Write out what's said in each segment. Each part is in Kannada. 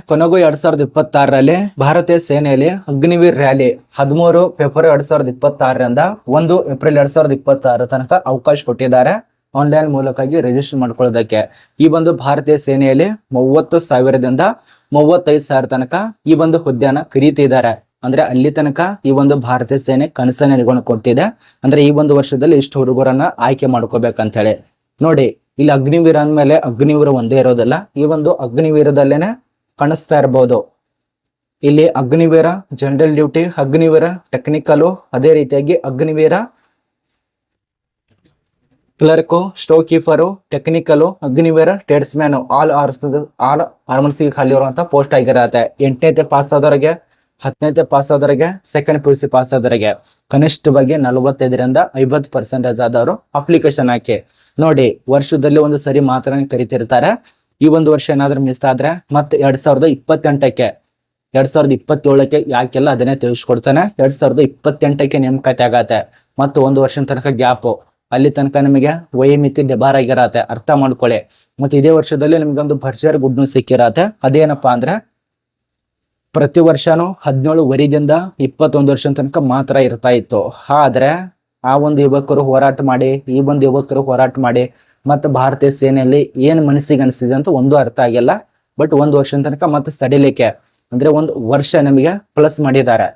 ಕೊನೆಗೂ 2026ರಲ್ಲಿ ಭಾರತೀಯ ಸೇನೆಯಲ್ಲಿ ಅಗ್ನಿವೀರ್ ರ್ಯಾಲಿ 13 ಫೆಬ್ರವರಿ 2026ರಿಂದ 1 ಏಪ್ರಿಲ್ 2026 ತನಕ ಅವಕಾಶ ಕೊಟ್ಟಿದ್ದಾರೆ ಆನ್ಲೈನ್ ಮೂಲಕವಾಗಿ ರಿಜಿಸ್ಟರ್ ಮಾಡ್ಕೊಳ್ಳೋದಕ್ಕೆ. ಈ ಒಂದು ಭಾರತೀಯ ಸೇನೆಯಲ್ಲಿ 30,000ದಿಂದ 35,000 ತನಕ ಈ ಒಂದು ಹುದ್ದೆಯನ್ನ ಕರೀತಿದ್ದಾರೆ. ಅಂದ್ರೆ ಅಲ್ಲಿ ತನಕ ಈ ಒಂದು ಭಾರತೀಯ ಸೇನೆ ಕನಸನ್ನ ನಿರ್ಗೊಂಡು ಕೊಟ್ಟಿದೆ. ಅಂದ್ರೆ ಈ ಒಂದು ವರ್ಷದಲ್ಲಿ ಇಷ್ಟು ಹುಡುಗರನ್ನ ಆಯ್ಕೆ ಮಾಡ್ಕೋಬೇಕಂತ ಹೇಳಿ. ನೋಡಿ, ಇಲ್ಲಿ ಅಗ್ನಿವೀರ ಅಂದ್ಮೇಲೆ ಅಗ್ನಿವೀರ ಒಂದೇ ಇರೋದಿಲ್ಲ, ಈ ಒಂದು ಅಗ್ನಿವೀರದಲ್ಲೇನೆ ಕಾಣಿಸ್ತಾ ಇರಬಹುದು. ಇಲ್ಲಿ Agniveer general duty, Agniveer technical, ಅದೇ ರೀತಿಯಾಗಿ Agniveer clerk, store keeper, technical, Agniveer tradesman, all armours ಖಾಲಿ ಇರುವಂತ ಪೋಸ್ಟ್ ಆಗಿರತ್ತೆ. 8ನೇ ಪಾಸ್ ಆದವರಿಗೆ, 10ನೇ ಪಾಸ್ ಆದವರಿಗೆ, ಸೆಕೆಂಡ್ PUC ಪಾಸ್ ಆದವರಿಗೆ ಕನಿಷ್ಠವಾಗಿ 45ರಿಂದ 50% ಆದವರು ಅಪ್ಲಿಕೇಶನ್ ಹಾಕಿ. ನೋಡಿ, ವರ್ಷದಲ್ಲಿ ಒಂದು ಸರಿ ಮಾತ್ರ ಕರಿತಿರ್ತಾರೆ. ಈ ಒಂದು ವರ್ಷ ಏನಾದ್ರೂ ಮಿಸ್ ಆದ್ರೆ ಮತ್ತೆ 2028ಕ್ಕೆ 2027ಕ್ಕೆ ಯಾಕೆಲ್ಲ ಅದನ್ನೇ ತಿಳಿಸ್ಕೊಡ್ತಾನೆ. 2028ಕ್ಕೆ ನೇಮಕಾತಿ ಆಗತ್ತೆ. ಮತ್ತು ಒಂದು ವರ್ಷದ ತನಕ ಗ್ಯಾಪ್, ಅಲ್ಲಿ ತನಕ ನಿಮಗೆ ವಯೋಮಿತಿ ಡೆಬಾರ್ ಆಗಿರತ್ತೆ, ಅರ್ಥ ಮಾಡ್ಕೊಳ್ಳಿ. ಮತ್ತೆ ಇದೇ ವರ್ಷದಲ್ಲಿ ನಿಮ್ಗೆ ಒಂದು ಭರ್ಜರಿ ಗುಡ್ ನ್ಯೂಸ್ ಸಿಕ್ಕಿರತ್ತೆ. ಅದೇನಪ್ಪಾ ಅಂದ್ರೆ ಪ್ರತಿ ವರ್ಷನೂ 17 ವರೆದಿಂದ 21 ವರ್ಷದ ತನಕ ಮಾತ್ರ ಇರ್ತಾ ಇತ್ತು. ಆದ್ರೆ ಆ ಒಂದು ಯುವಕರು ಹೋರಾಟ ಮಾಡಿ, ಈ ಒಂದು ಯುವಕರು ಹೋರಾಟ ಮಾಡಿ ಮತ್ತೆ ಭಾರತೀಯ ಸೇನೆಯಲ್ಲಿ ಏನ್ ಮನಸ್ಸಿಗೆ ಅನಿಸಿದೆ ಅಂತ ಒಂದು ಅರ್ಥ ಆಗಿಲ್ಲ. ಬಟ್ ಒಂದು ವರ್ಷದ ತನಕ ಮತ್ತೆ ಸಡಿಲಿಕ್ಕೆ ಅಂದ್ರೆ ಒಂದು ವರ್ಷ ನಮಗೆ ಪ್ಲಸ್ ಮಾಡಿದ್ದಾರೆ.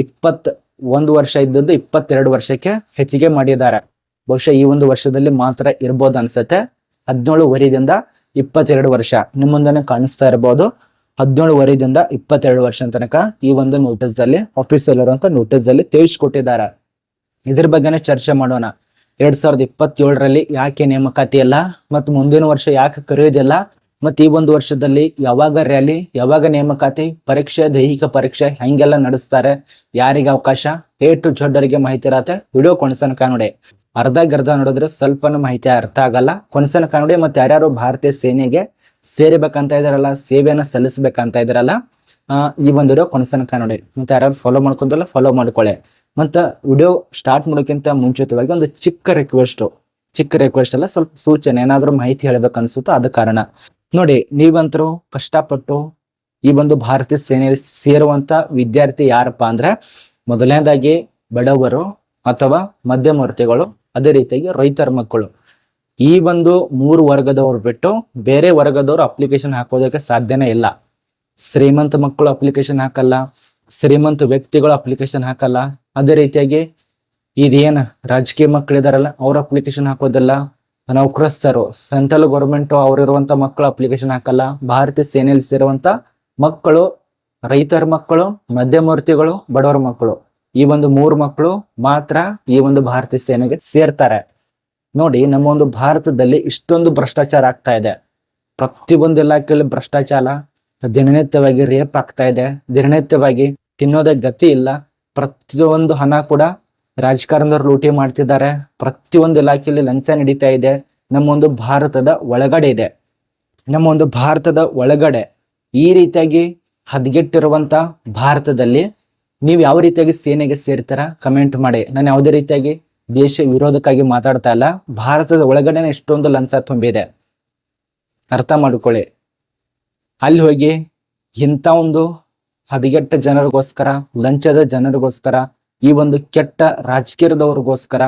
21 ವರ್ಷ ಇದ್ದದ್ದು 22 ವರ್ಷಕ್ಕೆ ಹೆಚ್ಚಿಗೆ ಮಾಡಿದ್ದಾರೆ. ಬಹುಶಃ ಈ ಒಂದು ವರ್ಷದಲ್ಲಿ ಮಾತ್ರ ಇರ್ಬೋದು ಅನ್ಸತ್ತೆ. 17 ವರೆದಿಂದ 22 ವರ್ಷ ನಿಮ್ಮ ಮುಂದೆ ಕಾಣಿಸ್ತಾ ಇರಬಹುದು. 17 ವರೆದಿಂದ 22 ವರ್ಷ ತನಕ ಈ ಒಂದು ನೋಟಿಸ್ ದಲ್ಲಿ, ಆಫೀಸಲ್ಲಿ ಇರುವಂತ ನೋಟಿಸ್ ದಲ್ಲಿ ತಿಳಿಸ್ಕೊಟ್ಟಿದ್ದಾರೆ. ಇದ್ರ ಬಗ್ಗೆನೇ ಚರ್ಚೆ ಮಾಡೋಣ. 2027ರಲ್ಲಿ ಯಾಕೆ ನೇಮಕಾತಿ ಇಲ್ಲ, ಮತ್ತು ಮುಂದಿನ ವರ್ಷ ಯಾಕೆ ಕರೆಯೋದಿಲ್ಲ, ಮತ್ತೆ ಈ ಒಂದು ವರ್ಷದಲ್ಲಿ ಯಾವಾಗ ರ್ಯಾಲಿ, ಯಾವಾಗ ನೇಮಕಾತಿ, ಪರೀಕ್ಷೆ, ದೈಹಿಕ ಪರೀಕ್ಷೆ ಹೆಂಗೆಲ್ಲ ನಡೆಸ್ತಾರೆ, ಯಾರಿಗೆ ಅವಕಾಶ, A to Z ಅವರಿಗೆ ಮಾಹಿತಿ ಇರತ್ತೆ. ವಿಡಿಯೋ ಕೊನೆತನಕ ನೋಡಿ. ಅರ್ಧ ನೋಡಿದ್ರೆ ಸ್ವಲ್ಪನೂ ಮಾಹಿತಿ ಅರ್ಥ ಆಗಲ್ಲ. ಕೊನೆತನಕ ನೋಡಿ. ಮತ್ತೆ ಯಾರ್ಯಾರು ಭಾರತೀಯ ಸೇನೆಗೆ ಸೇರಿಬೇಕಂತ ಇದಾರಲ್ಲ, ಸೇವೆಯನ್ನ ಸಲ್ಲಿಸ್ಬೇಕಂತ ಇದಾರಲ್ಲ, ಈ ಒಂದು ವಿಡಿಯೋ ಕೊನೆತನಕ ನೋಡಿ. ಮತ್ತೆ ಯಾರ್ಯಾರು ಫಾಲೋ ಮಾಡ್ಕೊಂಡಲ್ಲ ಫಾಲೋ ಮಾಡ್ಕೊಳ್ಳಿ. ಮತ್ತೆ ವಿಡಿಯೋ ಸ್ಟಾರ್ಟ್ ಮಾಡೋಕ್ಕಿಂತ ಮುಂಚಿತವಾಗಿ ಒಂದು ಚಿಕ್ಕ ರಿಕ್ವೆಸ್ಟ್ ಅಲ್ಲ, ಸ್ವಲ್ಪ ಸೂಚನೆ, ಏನಾದ್ರೂ ಮಾಹಿತಿ ಹೇಳ್ಬೇಕು ಅನ್ಸುತ್ತೋ ಅದ ಕಾರಣ. ನೋಡಿ, ನೀವಂತರೂ ಕಷ್ಟಪಟ್ಟು ಈ ಒಂದು ಭಾರತೀಯ ಸೇನೆಯಲ್ಲಿ ಸೇರುವಂತ ವಿದ್ಯಾರ್ಥಿ ಯಾರಪ್ಪ ಅಂದ್ರೆ, ಮೊದಲನೇದಾಗಿ ಬಡವರು ಅಥವಾ ಮಧ್ಯಮವರ್ತಿಗಳು, ಅದೇ ರೀತಿಯಾಗಿ ರೈತರ ಮಕ್ಕಳು. ಈ ಒಂದು 3 ವರ್ಗದವ್ರು ಬಿಟ್ಟು ಬೇರೆ ವರ್ಗದವರು ಅಪ್ಲಿಕೇಶನ್ ಹಾಕೋದಕ್ಕೆ ಸಾಧ್ಯನೇ ಇಲ್ಲ. ಶ್ರೀಮಂತ ಮಕ್ಕಳು ಅಪ್ಲಿಕೇಶನ್ ಹಾಕಲ್ಲ, ಶ್ರೀಮಂತ ವ್ಯಕ್ತಿಗಳು ಅಪ್ಲಿಕೇಶನ್ ಹಾಕಲ್ಲ, ಅದೇ ರೀತಿಯಾಗಿ ಇದೇನು ರಾಜಕೀಯ ಮಕ್ಕಳಿದಾರಲ್ಲ ಅವ್ರ ಅಪ್ಲಿಕೇಶನ್ ಹಾಕೋದಿಲ್ಲ, ನೌಕರಸ್ಥರು, ಸೆಂಟ್ರಲ್ ಗೌರ್ಮೆಂಟ್ ಅವ್ರಿರುವಂತ ಮಕ್ಕಳು ಅಪ್ಲಿಕೇಶನ್ ಹಾಕಲ್ಲ. ಭಾರತೀಯ ಸೇನೆಯಲ್ಲಿ ಸೇರುವಂತ ಮಕ್ಕಳು, ರೈತರ ಮಕ್ಕಳು, ಮಧ್ಯವರ್ತಿಗಳು, ಬಡವರ ಮಕ್ಕಳು, ಈ ಒಂದು 3 ಮಕ್ಕಳು ಮಾತ್ರ ಈ ಒಂದು ಭಾರತೀಯ ಸೇನೆಗೆ ಸೇರ್ತಾರೆ. ನೋಡಿ, ನಮ್ಮ ಒಂದು ಭಾರತದಲ್ಲಿ ಇಷ್ಟೊಂದು ಭ್ರಷ್ಟಾಚಾರ ಆಗ್ತಾ ಇದೆ. ಪ್ರತಿಯೊಂದು ಇಲಾಖೆಯಲ್ಲಿ ಭ್ರಷ್ಟಾಚಾರ, ದಿನನಿತ್ಯವಾಗಿ ರೇಪ್ ಆಗ್ತಾ ಇದೆ, ದಿನನಿತ್ಯವಾಗಿ ತಿನ್ನೋದೇ ಗತಿ ಇಲ್ಲ. ಪ್ರತಿಯೊಂದು ಹಣ ಕೂಡ ರಾಜಕಾರಣದವ್ರು ಲೂಟಿ ಮಾಡ್ತಿದ್ದಾರೆ. ಪ್ರತಿಯೊಂದು ಇಲಾಖೆಯಲ್ಲಿ ಲಂಚ ನಡೀತಾ ಇದೆ. ನಮ್ಮ ಒಂದು ಭಾರತದ ಒಳಗಡೆ ಇದೆ. ನಮ್ಮ ಒಂದು ಭಾರತದ ಒಳಗಡೆ ಈ ರೀತಿಯಾಗಿ ಹದಗೆಟ್ಟಿರುವಂತ ಭಾರತದಲ್ಲಿ ನೀವು ಯಾವ ರೀತಿಯಾಗಿ ಸೇನೆಗೆ ಸೇರ್ತಾರ ಕಮೆಂಟ್ ಮಾಡಿ. ನಾನು ಯಾವುದೇ ರೀತಿಯಾಗಿ ದೇಶ ವಿರೋಧಕ್ಕಾಗಿ ಮಾತಾಡ್ತಾ ಇಲ್ಲ. ಭಾರತದ ಒಳಗಡೆನೆ ಇಷ್ಟೊಂದು ಲಂಚ ತುಂಬಿದೆ, ಅರ್ಥ ಮಾಡ್ಕೊಳ್ಳಿ. ಅಲ್ಲಿ ಹೋಗಿ ಇಂಥ ಒಂದು ಹದಗೆಟ್ಟ ಜನರಿಗೋಸ್ಕರ, ಲಂಚದ ಜನರಿಗೋಸ್ಕರ, ಈ ಒಂದು ಕೆಟ್ಟ ರಾಜಕೀಯದವ್ರಿಗೋಸ್ಕರ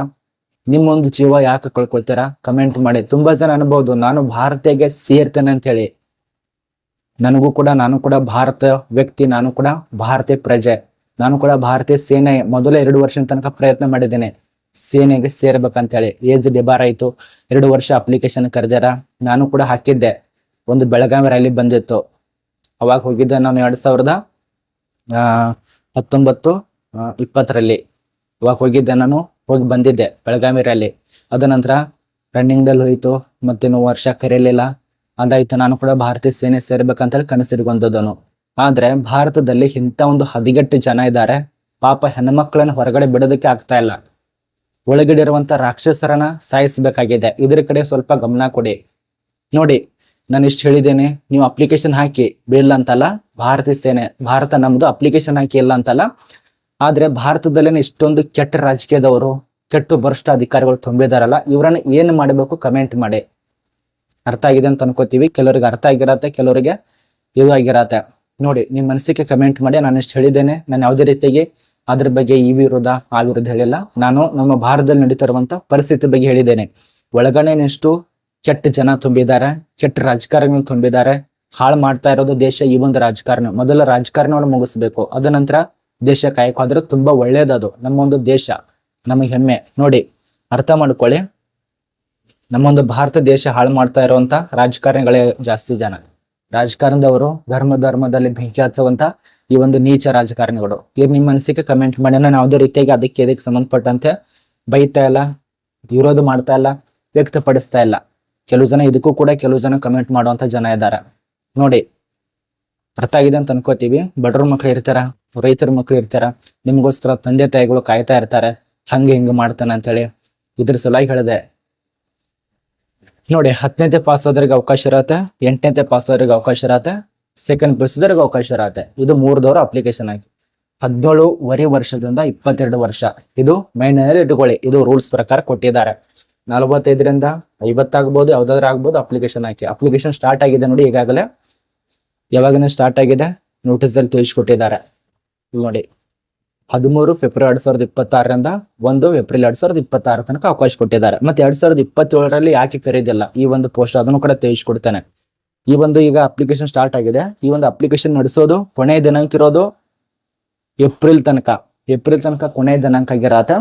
ನಿಮ್ಮೊಂದು ಜೀವ ಯಾಕೆ ಕಳ್ಕೊಳ್ತೀರಾ ಕಮೆಂಟ್ ಮಾಡಿ. ತುಂಬಾ ಜನ ಅನ್ಬಹುದು ನಾನು ಭಾರತೀಯಗೆ ಸೇರ್ತೇನೆ ಅಂತ ಹೇಳಿ. ನಾನು ಕೂಡ ಭಾರತ ವ್ಯಕ್ತಿ, ನಾನು ಕೂಡ ಭಾರತೀಯ ಪ್ರಜೆ, ನಾನು ಕೂಡ ಭಾರತೀಯ ಸೇನೆ ಮೊದಲ 2 ವರ್ಷದ ತನಕ ಪ್ರಯತ್ನ ಮಾಡಿದ್ದೇನೆ ಸೇನೆಗೆ ಸೇರ್ಬೇಕಂತ ಹೇಳಿ. ಏಜ್ ಡಿಬಾರ್ ಆಯ್ತು, 2 ವರ್ಷ ಅಪ್ಲಿಕೇಶನ್ ಕರೆದಾರ. ನಾನು ಕೂಡ ಹಾಕಿದ್ದೆ. ಒಂದು ಬೆಳಗಾವಿ ರ್ಯಾಲಿ ಬಂದಿತ್ತು, ಅವಾಗ ಹೋಗಿದ್ದೆ ನಾನು 2019-20 ಅವಾಗ ಹೋಗಿದ್ದೆ. ನಾನು ಹೋಗಿ ಬಂದಿದ್ದೆ ಬೆಳಗಾವಿ ರ್ಯಾಲಿ. ಅದ ನಂತರ ರನ್ನಿಂಗ್ ದಲ್ಲಿ ಹೋಯ್ತು, ಮತ್ತೇನು ವರ್ಷ ಕರೆಯಲಿಲ್ಲ. ಅದಾಯ್ತು, ನಾನು ಕೂಡ ಭಾರತೀಯ ಸೇನೆ ಸೇರ್ಬೇಕಂತ ಹೇಳಿ ಕನಸಿರುವಂತದನು. ಆದ್ರೆ ಭಾರತದಲ್ಲಿ ಇಂಥ ಒಂದು ಹದಗೆಟ್ಟು ಜನ ಇದ್ದಾರೆ. ಪಾಪ ಹೆಣ್ಮಕ್ಳನ್ನ ಹೊರಗಡೆ ಬಿಡೋದಕ್ಕೆ ಆಗ್ತಾ ಇಲ್ಲ. ಒಳಗಡೆ ಇರುವಂತ ರಾಕ್ಷಸರನ್ನ ಸಾಯಿಸ್ಬೇಕಾಗಿದೆ. ಇದ್ರ ಕಡೆ ಸ್ವಲ್ಪ ಗಮನ ಕೊಡಿ. ನೋಡಿ, ನಾನು ಇಷ್ಟು ಹೇಳಿದ್ದೇನೆ, ನೀವು ಅಪ್ಲಿಕೇಶನ್ ಹಾಕಿ ಬಿಡಲ್ಲ ಅಂತಲ್ಲ. ಭಾರತೀಯ ಸೇನೆ, ಭಾರತ ನಮ್ದು, ಅಪ್ಲಿಕೇಶನ್ ಹಾಕಿ ಇಲ್ಲ ಅಂತಲ್ಲ. ಆದ್ರೆ ಭಾರತದಲ್ಲೇನೆ ಇಷ್ಟೊಂದು ಕೆಟ್ಟ ರಾಜಕೀಯದವರು, ಕೆಟ್ಟು ಭ್ರಷ್ಟ ಅಧಿಕಾರಿಗಳು ತುಂಬಿದಾರಲ್ಲ, ಇವ್ರನ್ನ ಏನ್ ಮಾಡಬೇಕು ಕಮೆಂಟ್ ಮಾಡಿ. ಅರ್ಥ ಆಗಿದೆ ಅಂತ ಅನ್ಕೋತೀವಿ. ಕೆಲವರಿಗೆ ಅರ್ಥ ಆಗಿರತ್ತೆ, ಕೆಲವರಿಗೆ ಇದು ಆಗಿರತ್ತೆ. ನೋಡಿ ನಿಮ್ಮ ಮನಸ್ಸಿಗೆ ಕಮೆಂಟ್ ಮಾಡಿ. ನಾನು ಇಷ್ಟು ಹೇಳಿದ್ದೇನೆ. ನಾನು ಯಾವುದೇ ರೀತಿಯಾಗಿ ಅದ್ರ ಬಗ್ಗೆ ಈ ವಿರೋಧ ಆ ವಿರೋಧ ಹೇಳಿಲ್ಲ. ನಾನು ನಮ್ಮ ಭಾರತದಲ್ಲಿ ನಡೀತಿರುವಂತ ಪರಿಸ್ಥಿತಿ ಬಗ್ಗೆ ಹೇಳಿದ್ದೇನೆ. ಒಳಗಡೆ ಎಷ್ಟು ಕೆಟ್ಟ ಜನ ತುಂಬಿದ್ದಾರೆ, ಕೆಟ್ಟ ರಾಜಕಾರಣಿಗಳು ತುಂಬಿದ್ದಾರೆ. ಹಾಳು ಮಾಡ್ತಾ ಇರೋದು ದೇಶ ಈ ಒಂದು ರಾಜಕಾರಣ. ಮೊದಲ ರಾಜಕಾರಣವನ್ನು ಮುಗಿಸ್ಬೇಕು, ಅದ ನಂತರ ದೇಶ ಕಾಯ್ಕೋದ್ರೆ ತುಂಬಾ ಒಳ್ಳೇದದು. ನಮ್ಮ ಒಂದು ದೇಶ ನಮಗೆ ಹೆಮ್ಮೆ. ನೋಡಿ ಅರ್ಥ ಮಾಡ್ಕೊಳ್ಳಿ, ನಮ್ಮೊಂದು ಭಾರತ ದೇಶ ಹಾಳು ಮಾಡ್ತಾ ಇರುವಂತ ರಾಜಕಾರಣಿಗಳೇ ಜಾಸ್ತಿ ಜನ. ರಾಜಕಾರಣದವರು ಧರ್ಮದಲ್ಲಿ ಬೆಂಕಿ ಹಚ್ಚುವಂತ ಈ ಒಂದು ನೀಚ ರಾಜಕಾರಣಿಗಳು. ಈಗ ನಿಮ್ಮ ಮನಸ್ಸಿಗೆ ಕಮೆಂಟ್ ಮಾಡಿ. ನಾನು ಯಾವುದೇ ರೀತಿಯಾಗಿ ಅದಕ್ಕೆ ಸಂಬಂಧಪಟ್ಟಂತೆ ಬೈತಾ ಇಲ್ಲ, ವಿರೋಧ ಮಾಡ್ತಾ ಇಲ್ಲ, ವ್ಯಕ್ತಪಡಿಸ್ತಾ ಇಲ್ಲ. ಕೆಲವು ಜನ ಇದಕ್ಕೂ ಕೂಡ ಕೆಲವು ಜನ ಕಮೆಂಟ್ ಮಾಡುವಂತ ಜನ ಇದ್ದಾರೆ. ನೋಡಿ ಅರ್ಥ ಆಗಿದೆ ಅಂತ ಅನ್ಕೋತೀವಿ. ಬಡವ್ರ ಮಕ್ಳು ಇರ್ತಾರ, ರೈತರ ಮಕ್ಳು ಇರ್ತಾರ, ನಿಮ್ಗೋಸ್ಕರ ತಂದೆ ತಾಯಿಗಳು ಕಾಯ್ತಾ ಇರ್ತಾರೆ. ಹಂಗೆ ಹಿಂಗೆ ಮಾಡ್ತಾನೆ ಅಂತೇಳಿ ಇದ್ರ ಸಲುವಾಗಿ ಹೇಳಿದೆ. ನೋಡಿ 10ನೇ ಪಾಸ್ ಆದ್ರಿಗೆ ಅವಕಾಶ ಇರತ್ತೆ, 8ನೇ ಪಾಸ್ ಆದ್ರಿಗೆ ಅವಕಾಶ ಇರತ್ತೆ, ಸೆಕೆಂಡ್ PUC ಅವಕಾಶ ಇರತ್ತೆ. ಇದು 3ದವರ ಅಪ್ಲಿಕೇಶನ್ ಆಗಿ 17 ವರ್ಷದಿಂದ 22 ವರ್ಷ. ಇದು ಮೈಂಡ್ ಇಟ್ಕೊಳ್ಳಿ. ಇದು ರೂಲ್ಸ್ ಪ್ರಕಾರ ಕೊಟ್ಟಿದ್ದಾರೆ. 45ರಿಂದ 50 ಆಗ್ಬೋದು, ಯಾವ್ದಾದ್ರು ಆಗ್ಬೋದು. ಅಪ್ಲಿಕೇಶನ್ ಹಾಕಿ. ಅಪ್ಲಿಕೇಶನ್ ಸ್ಟಾರ್ಟ್ ಆಗಿದೆ ನೋಡಿ ಈಗಾಗಲೇ. ಯಾವಾಗಿನ ಸ್ಟಾರ್ಟ್ ಆಗಿದೆ ನೋಟಿಸ್ ದಲ್ಲಿ ತಿಳಿಸ್ಕೊಟ್ಟಿದ್ದಾರೆ. ನೋಡಿ 13 ಫೆಬ್ರವರಿ 2026ರಿಂದ 1 ಏಪ್ರಿಲ್ 2026 ತನಕ ಅವಕಾಶ ಕೊಟ್ಟಿದ್ದಾರೆ. ಮತ್ತೆ 2027ರಲ್ಲಿ ಯಾಕೆ ಕರೀದಿಲ್ಲ ಈ ಒಂದು ಪೋಸ್ಟ್, ಅದನ್ನು ಕೂಡ ತಿಳಿಸ್ಕೊಡ್ತೇನೆ. ಈ ಒಂದು ಈಗ ಅಪ್ಲಿಕೇಶನ್ ಸ್ಟಾರ್ಟ್ ಆಗಿದೆ. ಈ ಒಂದು ಅಪ್ಲಿಕೇಶನ್ ನಡೆಸೋದು ಕೊನೆಯ ದಿನಾಂಕ ಇರೋದು ಏಪ್ರಿಲ್ ತನಕ ಕೊನೆಯ ದಿನಾಂಕ ಆಗಿರತ್ತೆ.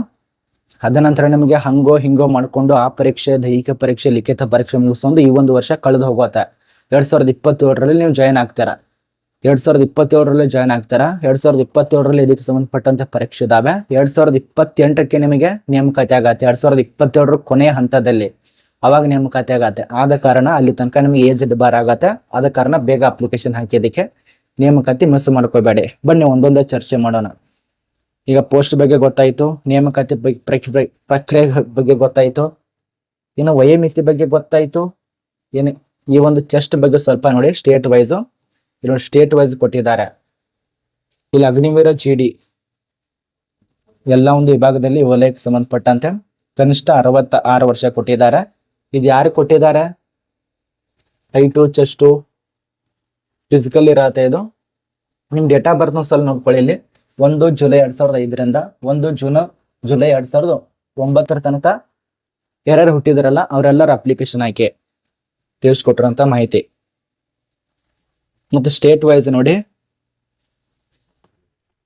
ಅದ ನಂತರ ನಿಮಗೆ ಹಂಗೋ ಹಿಂಗೋ ಮಾಡ್ಕೊಂಡು ಆ ಪರೀಕ್ಷೆ, ದೈಹಿಕ ಪರೀಕ್ಷೆ, ಲಿಖಿತ ಪರೀಕ್ಷೆ ಮುಗಿಸ್ಕೊಂಡು ಈ ಒಂದು ವರ್ಷ ಕಳೆದು ಹೋಗುತ್ತೆ. 2027ರಲ್ಲಿ ನೀವು ಜಾಯ್ನ್ ಆಗ್ತೀರಾ. 2027ರಲ್ಲಿ ಜಾಯ್ನ್ ಆಗ್ತಾರ. 2027ರಲ್ಲಿ ಇದಕ್ಕೆ ಸಂಬಂಧಪಟ್ಟಂತೆ ಪರೀಕ್ಷೆ ಇದಾವೆ. 2028ಕ್ಕೆ ನಿಮಗೆ ನೇಮಕಾತಿ ಆಗತ್ತೆ. 2027 ಕೊನೆಯ ಹಂತದಲ್ಲಿ ಅವಾಗ ನೇಮಕಾತಿ ಆಗತ್ತೆ. ಆದ ಕಾರಣ ಅಲ್ಲಿ ತನಕ ನಿಮಗೆ ಏಜ್ ಬಾರ್ ಆಗತ್ತೆ. ಆದ ಕಾರಣ ಬೇಗ ಅಪ್ಲಿಕೇಶನ್ ಹಾಕಿದ್ದಕ್ಕೆ ನೇಮಕಾತಿ ಮಿಸ್ ಮಾಡ್ಕೋಬೇಡಿ. ಬನ್ನಿ ಒಂದೊಂದೇ ಚರ್ಚೆ ಮಾಡೋಣ. ಈಗ ಪೋಸ್ಟ್ ಬಗ್ಗೆ ಗೊತ್ತಾಯ್ತು, ನೇಮಕಾತಿ ಪ್ರಕ್ರಿಯೆ ಬಗ್ಗೆ ಗೊತ್ತಾಯ್ತು, ಇನ್ನು ವಯೋಮಿತಿ ಬಗ್ಗೆ ಗೊತ್ತಾಯ್ತು. ಏನು ಈ ಒಂದು ಚೆಸ್ಟ್ ಬಗ್ಗೆ ಸ್ವಲ್ಪ ನೋಡಿ. ಸ್ಟೇಟ್ ವೈಸ್ ಇಲ್ಲಿ ಸ್ಟೇಟ್ ವೈಸ್ ಕೊಟ್ಟಿದ್ದಾರೆ. ಇಲ್ಲಿ ಅಗ್ನಿವೀರ GD ಎಲ್ಲ ಒಂದು ವಿಭಾಗದಲ್ಲಿ ವಲಯಕ್ಕೆ ಸಂಬಂಧಪಟ್ಟಂತೆ ಕನಿಷ್ಠ 66 ವರ್ಷ ಕೊಟ್ಟಿದ್ದಾರೆ. ಇದು ಯಾರು ಕೊಟ್ಟಿದ್ದಾರೆ? ಹೈಟು, ಚೆಸ್ಟು, ಫಿಸಿಕಲ್ ಇರತ್ತೆ. ಇದು ನಿಮ್ ಡೇಟ್ ಆಫ್ ಬರ್ತ್ ಸಲ ನೋಡ್ಕೊಳ್ಳಿ. ಇಲ್ಲಿ 1 ಜುಲೈ 2005ರಿಂದ 1 ಜುಲೈ 2009 ತನಕ ಯಾರ್ಯಾರು ಹುಟ್ಟಿದಾರಲ್ಲ ಅವರೆಲ್ಲರ ಅಪ್ಲಿಕೇಶನ್ ಆಯ್ಕೆ ತಿಳಿಸ್ಕೊಟ್ಟಿರೋಂಥ ಮಾಹಿತಿ. ಮತ್ತೆ ಸ್ಟೇಟ್ ವೈಸ್ ನೋಡಿ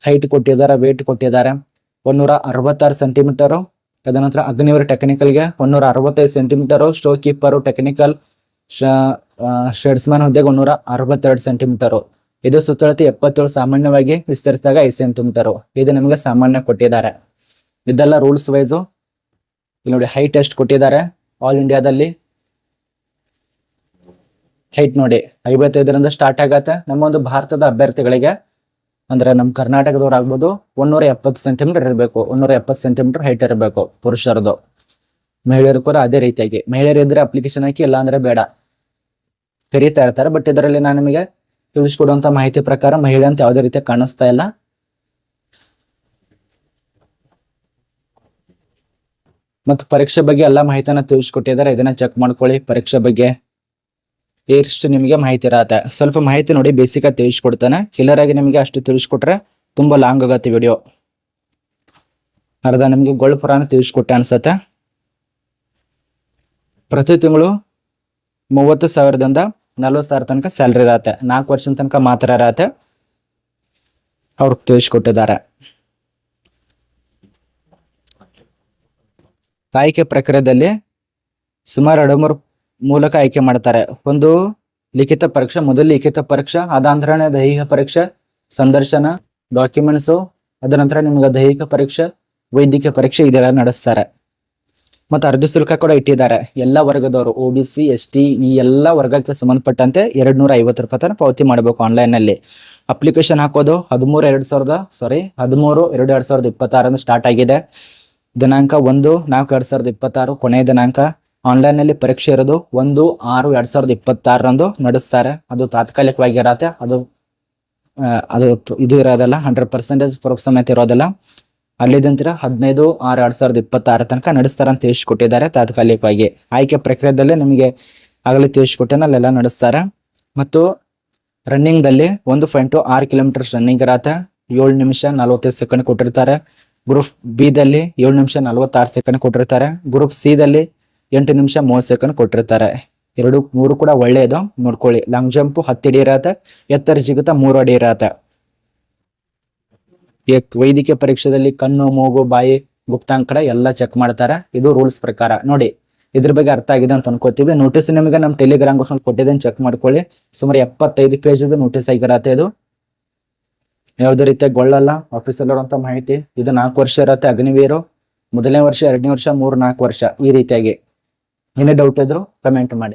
ಹೈಟ್ ಕೊಟ್ಟಿದ್ದಾರೆ, ವೇಟ್ ಕೊಟ್ಟಿದ್ದಾರೆ. 166 ಸೆಂಟಿಮೀಟರು. ತದನಂತರ ಅಗ್ನಿವೀರ ಟೆಕ್ನಿಕಲ್ಗೆ 165 centimetre. Store keeper technical tradesman ಹುದ್ದೆಗೆ 162 ಸೆಂಟಿಮೀಟರು. ಇದು ಸುತ್ತಳತೆ 77, ಸಾಮಾನ್ಯವಾಗಿ ವಿಸ್ತರಿಸಿದಾಗ 5 ಸೆಂಟಿಮೀಟರು. ಇದು ನಿಮಗೆ ಸಾಮಾನ್ಯ ಕೊಟ್ಟಿದ್ದಾರೆ. ಇದೆಲ್ಲ ರೂಲ್ಸ್ ವೈಸು. ಇಲ್ಲಿ ನೋಡಿ ಹೈಟ್ ಎಷ್ಟು ಕೊಟ್ಟಿದ್ದಾರೆ ಆಲ್ ಇಂಡಿಯಾದಲ್ಲಿ. ಹೈಟ್ ನೋಡಿ 55ರಿಂದ ಸ್ಟಾರ್ಟ್ ಆಗತ್ತೆ. ನಮ್ಮ ಒಂದು ಭಾರತದ ಅಭ್ಯರ್ಥಿಗಳಿಗೆ ಅಂದ್ರೆ ನಮ್ಮ ಕರ್ನಾಟಕದವ್ರು ಆಗ್ಬೋದು 170 ಸೆಂಟಿಮೀಟರ್ ಇರಬೇಕು. 170 ಸೆಂಟಿಮೀಟರ್ ಹೈಟ್ ಇರಬೇಕು ಪುರುಷರದು. ಮಹಿಳೆಯರು ಕೂಡ ಅದೇ ರೀತಿಯಾಗಿ. ಮಹಿಳೆಯರು ಇದ್ರೆ ಅಪ್ಲಿಕೇಶನ್ ಹಾಕಿ, ಇಲ್ಲ ಅಂದ್ರೆ ಬೇಡ. ಕರೀತಾ ಇರ್ತಾರೆ. ಬಟ್ ಇದರಲ್ಲಿ ನಾನು ನಿಮಗೆ ತಿಳಿಸ್ಕೊಡುವಂತ ಮಾಹಿತಿ ಪ್ರಕಾರ ಮಹಿಳೆ ಅಂತ ಯಾವುದೇ ರೀತಿ ಕಾಣಿಸ್ತಾ ಇಲ್ಲ. ಮತ್ತು ಪರೀಕ್ಷೆ ಬಗ್ಗೆ ಎಲ್ಲ ಮಾಹಿತಿಯನ್ನ ತಿಳಿಸ್ಕೊಟ್ಟಿದ್ದಾರೆ. ಇದನ್ನ ಚೆಕ್ ಮಾಡ್ಕೊಳ್ಳಿ. ಪರೀಕ್ಷೆ ಬಗ್ಗೆ ಎಷ್ಟು ನಿಮಗೆ ಮಾಹಿತಿ ಇರತ್ತೆ. ಸ್ವಲ್ಪ ಮಾಹಿತಿ ನೋಡಿ ಬೇಸಿಕ್ ಆಗಿ ತಿಳಿಸ್ಕೊಡ್ತಾನೆ. ಕ್ಲಿಯರ್ ಆಗಿ ನಿಮಗೆ ಅಷ್ಟು ತಿಳಿಸ್ಕೊಟ್ರೆ ತುಂಬಾ ಲಾಂಗ್ ಆಗತ್ತೆ ವಿಡಿಯೋ. ಅರ್ಧ ನಿಮ್ಗೆ ಗೋಳ್ ಪುರಾಣ ತಿಳಿಸ್ಕೊಟ್ಟೆ ಅನ್ಸತ್ತೆ. ಪ್ರತಿ ತಿಂಗಳು 30,000ದಿಂದ 40,000 ತನಕ ಸ್ಯಾಲ್ರಿ ಇರತ್ತೆ. 4 ವರ್ಷದ ತನಕ ಮಾತ್ರ ಇರತ್ತೆ. ಅವ್ರು ತಿಳಿಸ್ಕೊಟ್ಟಿದ್ದಾರೆ. ಆಯ್ಕೆ ಪ್ರಕ್ರಿಯೆಯಲ್ಲಿ ಸುಮಾರು 2-3 ಮೂಲಕ ಆಯ್ಕೆ ಮಾಡ್ತಾರೆ. ಒಂದು ಲಿಖಿತ ಪರೀಕ್ಷೆ, ಮೊದಲು ಲಿಖಿತ ಪರೀಕ್ಷೆ, ಅದಾಂತರ ದೈಹಿಕ ಪರೀಕ್ಷೆ, ಸಂದರ್ಶನ, ಡಾಕ್ಯುಮೆಂಟ್ಸು, ಅದ ನಂತರ ನಿಮ್ಗೆ ದೈಹಿಕ ಪರೀಕ್ಷೆ, ವೈದ್ಯಕೀಯ ಪರೀಕ್ಷೆ ಇದೆಲ್ಲ ನಡೆಸ್ತಾರೆ. ಮತ್ತು ಅರ್ಧ ಶುಲ್ಕ ಕೂಡ ಇಟ್ಟಿದ್ದಾರೆ. ಎಲ್ಲ ವರ್ಗದವರು OBC ST ಈ ಎಲ್ಲ ವರ್ಗಕ್ಕೆ ಸಂಬಂಧಪಟ್ಟಂತೆ 250 ರೂಪಾಯಿ ತನಕ ಪಾವತಿ ಮಾಡಬೇಕು ಆನ್ಲೈನ್ ನಲ್ಲಿ. ಅಪ್ಲಿಕೇಶನ್ ಹಾಕೋದು 13/2/2026 ಸ್ಟಾರ್ಟ್ ಆಗಿದೆ. ದಿನಾಂಕ 1/4/2026 ಕೊನೆಯ ದಿನಾಂಕ. ಆನ್ಲೈನ್ ನಲ್ಲಿ ಪರೀಕ್ಷೆ ಇರೋದು 1/6/2026 ನಡೆಸ್ತಾರೆ. ಅದು ತಾತ್ಕಾಲಿಕವಾಗಿರತ್ತೆ. ಅದು ಇದು ಇರೋದಲ್ಲ, 100% ಪ್ರೂಫ್ ಸಮೇತ ಇರೋದಲ್ಲ. ಅಲ್ಲಿದಂತರ 15/6/2026 ತನಕ ನಡೆಸ್ತಾರ ಅಂತ ತಿಳಿಸ್ಕೊಟ್ಟಿದ್ದಾರೆ ತಾತ್ಕಾಲಿಕವಾಗಿ. ಆಯ್ಕೆ ಪ್ರಕ್ರಿಯೆದಲ್ಲೇ ನಿಮಗೆ ಆಗಲೇ ತಿಳಿಸ್ಕೊಟ್ಟೇನ ಅಲ್ಲೆಲ್ಲ ನಡೆಸ್ತಾರೆ. ಮತ್ತು ರನ್ನಿಂಗ್ ದಲ್ಲಿ 1.6 ಕಿಲೋಮೀಟರ್ ರನ್ನಿಂಗ್ ಇರತ್ತೆ. 7 ನಿಮಿಷ 45 ಸೆಕೆಂಡ್ ಕೊಟ್ಟಿರ್ತಾರೆ. ಗ್ರೂಪ್ ಬಿ ದಲ್ಲಿ 7 ನಿಮಿಷ 46 ಸೆಕೆಂಡ್ ಕೊಟ್ಟಿರ್ತಾರೆ. ಗ್ರೂಪ್ ಸಿ ದಲ್ಲಿ 8 ನಿಮಿಷ 30 ಸೆಕೆಂಡ್ ಕೊಟ್ಟಿರ್ತಾರೆ. ಮೂರು ಕೂಡ ಒಳ್ಳೆಯದು, ನೋಡ್ಕೊಳ್ಳಿ. ಲಾಂಗ್ ಜಂಪ್ 10 ಅಡಿ ಇರತ್ತೆ, ಎತ್ತರ ಜಿಗಿತ 3 ಅಡಿ ಇರತ್ತೆ. ವೈದ್ಯಕೀಯ ಪರೀಕ್ಷೆಯಲ್ಲಿ ಕಣ್ಣು, ಮೂಗು, ಬಾಯಿ, ಗುಪ್ತಾಂಕಡ ಎಲ್ಲ ಚೆಕ್ ಮಾಡ್ತಾರೆ. ಇದು ರೂಲ್ಸ್ ಪ್ರಕಾರ. ನೋಡಿ, ಇದ್ರ ಬಗ್ಗೆ ಅರ್ಥ ಆಗಿದೆ ಅಂತ ಅನ್ಕೋತೀವಿ. ನೋಟಿಸ್ ನಿಮಗೆ ನಮ್ಮ ಟೆಲಿಗ್ರಾಮ್ ಕೊಟ್ಟಿದ್ದೇನೆ, ಚೆಕ್ ಮಾಡ್ಕೊಳ್ಳಿ. ಸುಮಾರು 75 ಪೇಜ್ ನೋಟಿಸ್ ಆಗಿರತ್ತೆ. ಇದು ಯಾವುದೇ ರೀತಿಯ ಗೊಳ್ಳಲ್ಲ, ಆಫೀಸಲ್ಲಿ ಇರುವಂತ ಮಾಹಿತಿ. ಇದು 4 ವರ್ಷ ಇರತ್ತೆ. ಅಗ್ನಿವೀರು 1ನೇ ವರ್ಷ, 2ನೇ ವರ್ಷ, 3, 4 ವರ್ಷ ಈ ರೀತಿಯಾಗಿ. ಏನೇ ಡೌಟ್ ಇದ್ರು ಕಮೆಂಟ್ ಮಾಡಿ.